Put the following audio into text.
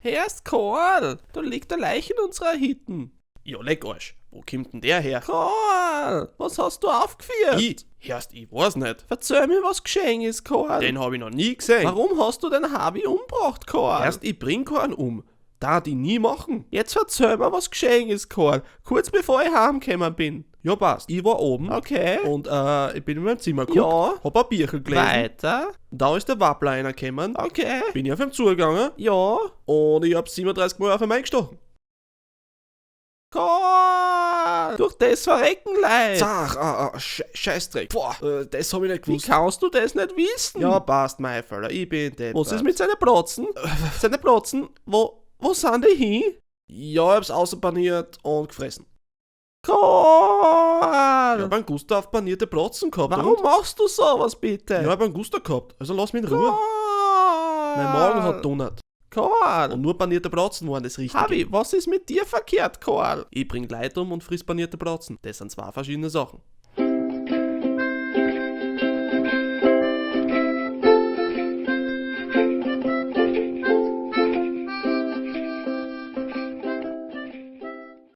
Hörst, Karl, da liegt eine Leiche in unserer Hütten. Ja, leck Arsch. Wo kommt denn der her? Karl, was hast du aufgeführt? Ich weiß nicht. Erzähl mir, was geschehen ist, Karl. Den hab ich noch nie gesehen. Warum hast du den Harvey umgebracht, Karl? Erst ich bring keinen um. Da die nie machen. Jetzt erzähl mir, was geschehen ist, Karl. Kurz bevor ich heimgekommen bin. Ja, passt. Ich war oben. Okay. Und ich bin in meinem Zimmer geguckt. Ja. Hab ein Bierchen gelesen. Weiter. Da ist der Wappler reingekommen. Okay. Bin ich auf ihm zugegangen. Ja. Und ich hab 37 Mal auf ihn eingestochen. Karl! Durch das Verrecken leid. Zach, Scheißdreck. Boah, das hab ich nicht Wie gewusst. kannst du das nicht wissen? Ja, passt, mein Fella. Ich bin deppert. Was ist mit seinen Platzen? Seine Platzen, wo sind die hin? Ja, ich hab's außerpaniert und gefressen. Karl! Ich hab einen Gustav panierte Platzen gehabt. Warum und? machst du sowas bitte? Ich hab einen Gustav gehabt. Also lass mich in Ruhe. Karl! Mein Magen hat donnert. Karl! Und nur panierte Platzen waren das Richtige. Harvey, was ist mit dir verkehrt, Karl? Ich bring Leute um und friss panierte Platzen. Das sind zwei verschiedene Sachen.